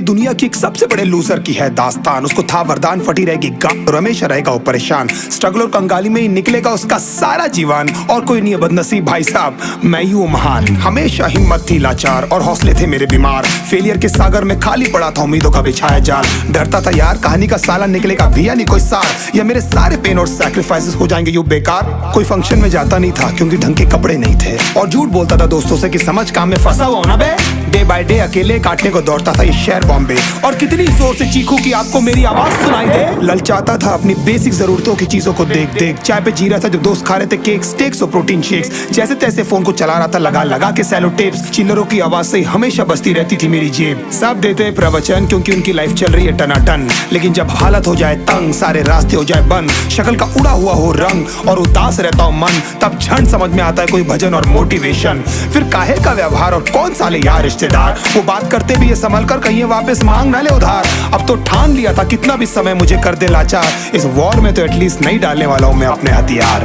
दुनिया की एक सबसे बड़े लूजर की है दास्तान। उसको था वरदान, फटी रहेगी गांठ और हमेशा रहेगा वो परेशान। स्ट्रगल और कंगाली में ही निकलेगा उसका सारा जीवन। और कोई नहीं है बदनसीब भाई साहब, मैं ही हूँ महान। हमेशा हिम्मत थी लाचार और हौसले थे मेरे बीमार। फेलियर के सागर में खाली पड़ा था उम्मीदों का बिछाया जाल। डरता था यार कहानी का साला निकलेगा भी या नहीं कोई सार, या मेरे सारे पेन और सैक्रिफाइसेस हो जाएंगे यूं बेकार। कोई फंक्शन में जाता नहीं था क्योंकि ढंग के कपड़े नहीं थे, और झूठ बोलता था दोस्तों से कि समझ काम में फंसा हुआ ना बे। डे बाय डे अकेले काटने को दौड़ता था ये शहर बॉम्बे। और कितनी जोर से चीखूं कि आपको मेरी आवाज सुनाई दे। ललचाता था अपनी बेसिक जरूरतों की चीजों को देख देख। चाय पे जी रहा था जब दोस्त खा रहे थे केक, स्टेक्स और प्रोटीन शेक्स। जैसे तैसे फोन को चला रहा था लगा लगा के सैलो टेप्स। चिल्लरों की आवाज से हमेशा बजती रहती थी मेरी जेब। सब देते प्रवचन क्योंकि उनकी लाइफ चल रही है टनाटन, लेकिन जब हालत हो जाए तंग, सारे रास्ते हो जाए बंद, शक्ल का उड़ा हुआ हो रंग और उदास रहता हो मन, तब झंड समझ में आता है कोई भजन और मोटिवेशन। फिर काहे का व्यवहार और कौन साले यार रिश्तेदार, वो बात करते भी ये संभल कर कहीं वापस मांग ना ले उधार। अब तो ठान लिया था कितना भी समय मुझे कर दे लाचार, इस वॉर में तो एटलीस्ट नहीं डालने वाला हूं मैं अपने हथियार।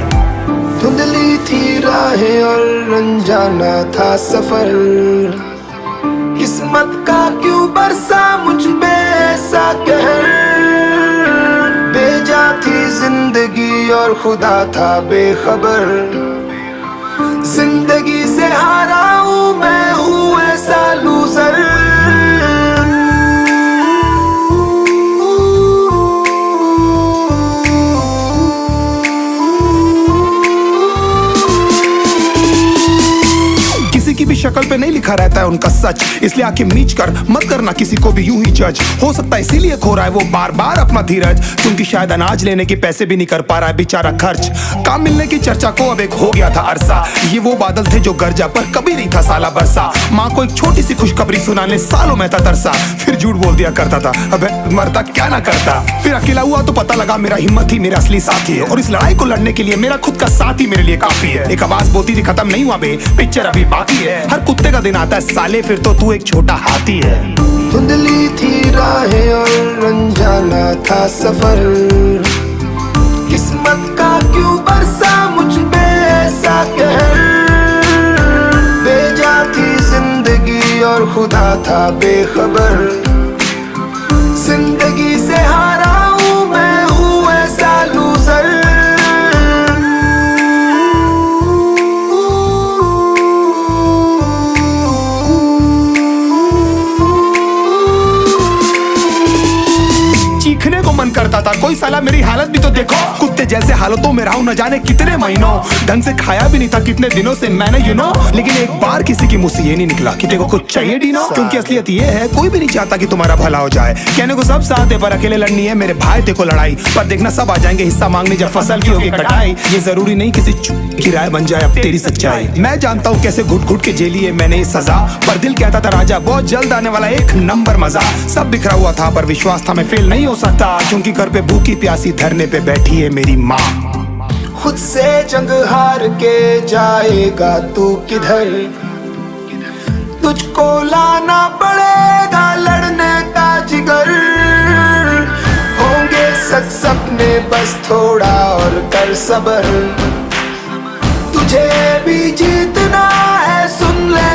धुंधली थी राहें और अनजाना था सफर, किस्मत का क्यों बरसा मुझ पे ऐसा कहर। बेजा थी जिंदगी और खुदा था बेखबर, जिंदगी से हारा हूँ मैं, हूँ ऐसा लूजर। किसी की भी शक्ल पे नहीं लिखा रहता है उनका सच, इसलिए आंखें मीच कर मत करना किसी को भी यूं ही जज। हो सकता है इसीलिए खो रहा है वो बार बार अपना धीरज, क्योंकि शायद अनाज लेने के पैसे भी नहीं कर पा रहा है बेचारा खर्च। काम मिलने की चर्चा को अब एक हो गया था अरसा, ये वो बादल थे जो गरजा पर कभी नहीं था साला बरसा। माँ को एक छोटी सी खुशखबरी सुनाने सालों में था तरसा, फिर झूठ बोल दिया करता था अबे मरता क्या ना करता। फिर अकेला हुआ तो पता लगा मेरा हिम्मत ही मेरा असली साथी है, और इस लड़ाई को लड़ने के लिए मेरा खुद का साथ ही मेरे लिए काफी है। एक आवाज बोलती थी खत्म नहीं हुआ बे, पिक्चर अभी बाकी है। हर कुत्ते का दिन आता है साले, फिर तो तू एक छोटा हाथी है। धुंधली थी राहें और अनजाना था सफर, किस्मत का क्यों बरसा मुझ पे ऐसा कहर। बेजा थी जिंदगी और खुदा था बेखबर, जिंदगी से हारा हूँ मैं, हूँ ऐसा लूजर। चीखने को मन करता था कोई साला मेरी हालत भी तो देखो। कुत्ते जैसे हालतों में रहा हूं न जाने कितने महीनों, ढंग से खाया भी नहीं था कितने दिनों से मैंने लेकिन एक बार किसी की मुंह से ये नहीं निकला कि तेरे को कुछ चाहिए डीनो। क्योंकि असलियत ये है कोई भी नहीं चाहता कि तुम्हारा भला हो जाए। कहने को सब साथ है पर अकेले लड़नी है मेरे भाई तेरे को लड़ाई, पर देखना सब आ जाएंगे हिस्सा मांगने जब फसल की होगी कटाई। ये जरूरी नहीं किसी की राय बन जाए अब तेरी सच्चाई। मैं जानता हूँ कैसे घुट घुट के झेली है मैंने ये सजा, पर दिल कहता था राजा बहुत जल्द आने वाला एक नंबर मजा। सब बिखरा हुआ था पर विश्वास था मैं फेल नहीं हो सकता, क्योंकि घर पे भूखी प्यासी धरने पे बैठी है मेरी माँ। खुद से जंग हार के जाएगा तू किधर, तुझको लाना पड़ेगा लड़ने का जिगर। होंगे सच सपने बस थोड़ा और कर सबर, तुझे भी जीतना है सुन ले।